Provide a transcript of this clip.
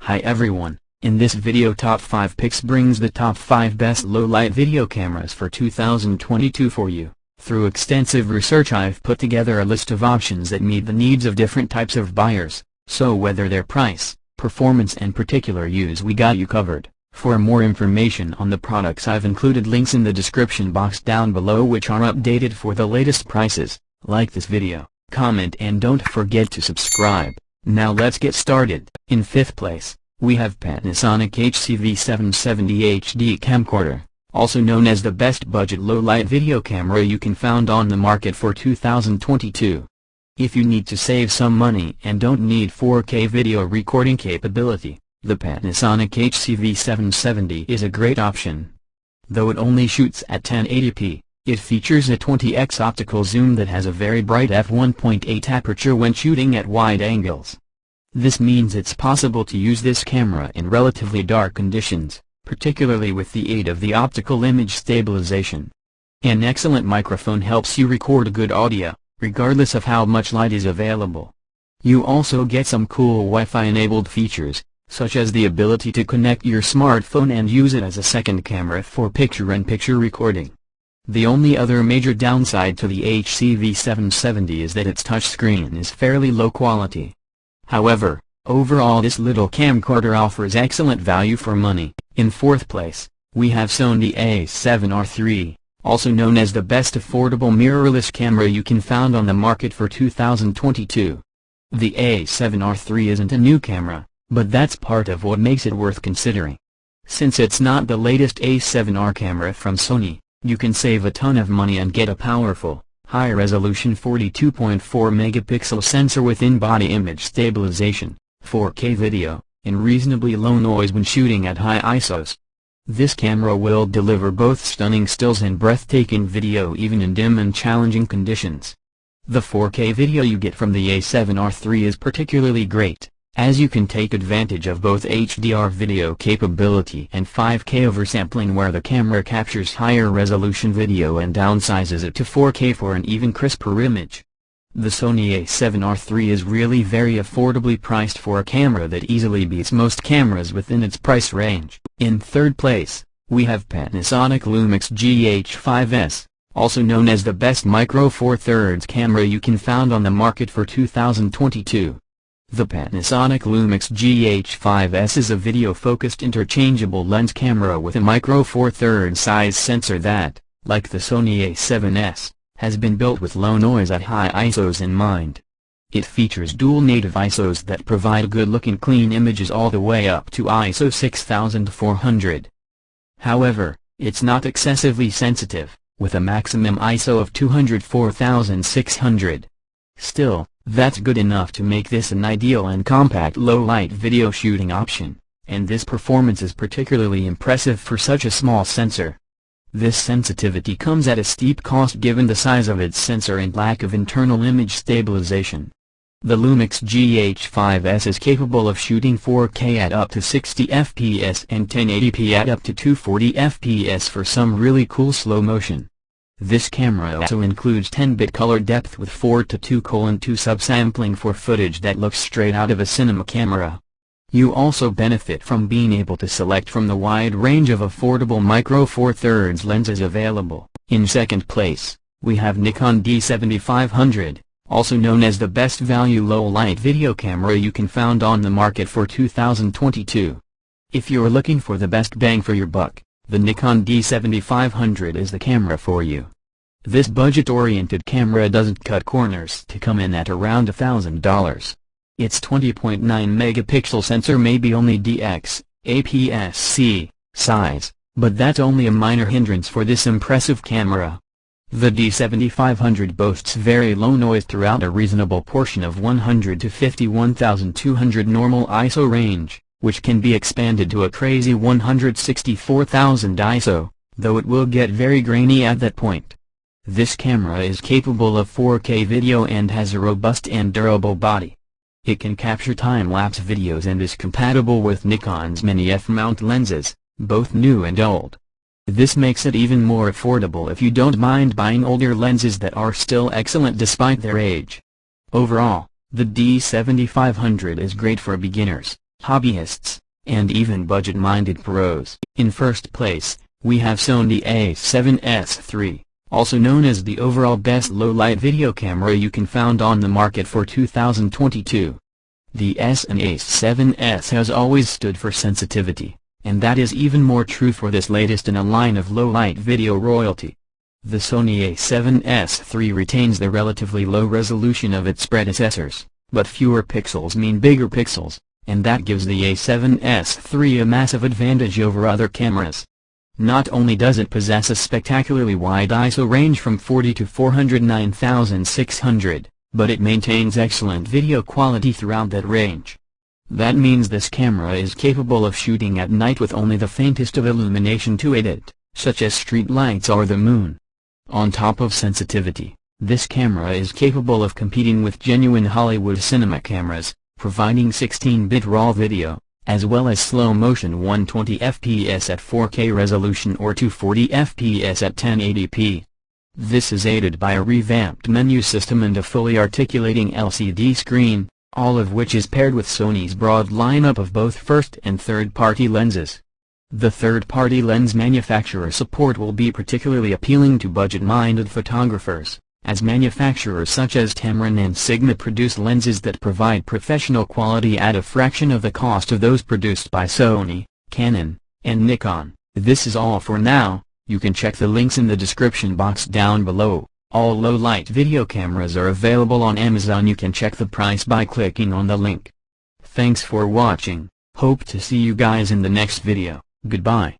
Hi everyone, in this video Top 5 Picks brings the top 5 best low-light video cameras for 2022 for you. Through extensive research I've put together a list of options that meet the needs of different types of buyers, so whether their price, performance and particular use we got you covered. For more information on the products I've included links in the description box down below which are updated for the latest prices. Like this video, comment and don't forget to subscribe. Now let's get started. In 5th place, we have Panasonic HC-V770 HD Camcorder, also known as the best budget low-light video camera you can find on the market for 2022. If you need to save some money and don't need 4K video recording capability, the Panasonic HC-V770 is a great option. Though it only shoots at 1080p, it features a 20x optical zoom that has a very bright f1.8 aperture when shooting at wide angles. This means it's possible to use this camera in relatively dark conditions, particularly with the aid of the optical image stabilization. An excellent microphone helps you record good audio, regardless of how much light is available. You also get some cool Wi-Fi enabled features, such as the ability to connect your smartphone and use it as a second camera for picture-in-picture recording. The only other major downside to the HC-V770 is that its touchscreen is fairly low quality. However, overall this little camcorder offers excellent value for money. In 4th place, we have Sony A7R III, also known as the best affordable mirrorless camera you can find on the market for 2022. The A7R III isn't a new camera, but that's part of what makes it worth considering. Since it's not the latest A7R camera from Sony, you can save a ton of money and get a powerful, high-resolution 42.4 megapixel sensor with in-body image stabilization, 4K video, and reasonably low noise when shooting at high ISOs. This camera will deliver both stunning stills and breathtaking video even in dim and challenging conditions. The 4K video you get from the A7R III is particularly great, as you can take advantage of both HDR video capability and 5K oversampling where the camera captures higher resolution video and downsizes it to 4K for an even crisper image. The Sony A7R III is really very affordably priced for a camera that easily beats most cameras within its price range. In 3rd place, we have Panasonic Lumix GH5S, also known as the best micro four thirds camera you can find on the market for 2022. The Panasonic Lumix GH5S is a video-focused interchangeable lens camera with a micro four thirds size sensor that, like the Sony A7S, has been built with low noise at high ISOs in mind. It features dual native ISOs that provide good-looking clean images all the way up to ISO 6400. However, it's not excessively sensitive, with a maximum ISO of 204,600. Still, that's good enough to make this an ideal and compact low-light video shooting option, and this performance is particularly impressive for such a small sensor. This sensitivity comes at a steep cost given the size of its sensor and lack of internal image stabilization. The Lumix GH5S is capable of shooting 4K at up to 60 fps and 1080p at up to 240 fps for some really cool slow motion. This camera also includes 10-bit color depth with 4:2:2 subsampling for footage that looks straight out of a cinema camera. You also benefit from being able to select from the wide range of affordable micro four thirds lenses available. In 2nd place, we have Nikon D7500, also known as the best value low-light video camera you can find on the market for 2022. If you're looking for the best bang for your buck, the Nikon D7500 is the camera for you. This budget-oriented camera doesn't cut corners to come in at around $1,000. Its 20.9 megapixel sensor may be only DX, APS-C, size, but that's only a minor hindrance for this impressive camera. The D7500 boasts very low noise throughout a reasonable portion of 100 to 51,200 normal ISO range, which can be expanded to a crazy 164,000 ISO, though it will get very grainy at that point. This camera is capable of 4K video and has a robust and durable body. It can capture time-lapse videos and is compatible with Nikon's many f-mount lenses, both new and old. This makes it even more affordable if you don't mind buying older lenses that are still excellent despite their age. Overall, the D7500 is great for beginners, hobbyists, and even budget-minded pros. In first place, we have Sony A7S III, also known as the overall best low-light video camera you can find on the market for 2022. The S and A7S has always stood for sensitivity, and that is even more true for this latest in a line of low-light video royalty. The Sony A7S III retains the relatively low resolution of its predecessors, but fewer pixels mean bigger pixels, and that gives the A7S III a massive advantage over other cameras. Not only does it possess a spectacularly wide ISO range from 40 to 409,600, but it maintains excellent video quality throughout that range. That means this camera is capable of shooting at night with only the faintest of illumination to aid it, such as street lights or the moon. On top of sensitivity, this camera is capable of competing with genuine Hollywood cinema cameras, providing 16-bit RAW video, as well as slow-motion 120 fps at 4K resolution or 240 fps at 1080p. This is aided by a revamped menu system and a fully articulating LCD screen, all of which is paired with Sony's broad lineup of both first and third-party lenses. The third-party lens manufacturer support will be particularly appealing to budget-minded photographers, as manufacturers such as Tamron and Sigma produce lenses that provide professional quality at a fraction of the cost of those produced by Sony, Canon, and Nikon. This is all for now. You can check the links in the description box down below. All low-light video cameras are available on Amazon. You can check the price by clicking on the link. Thanks for watching. Hope to see you guys in the next video. Goodbye.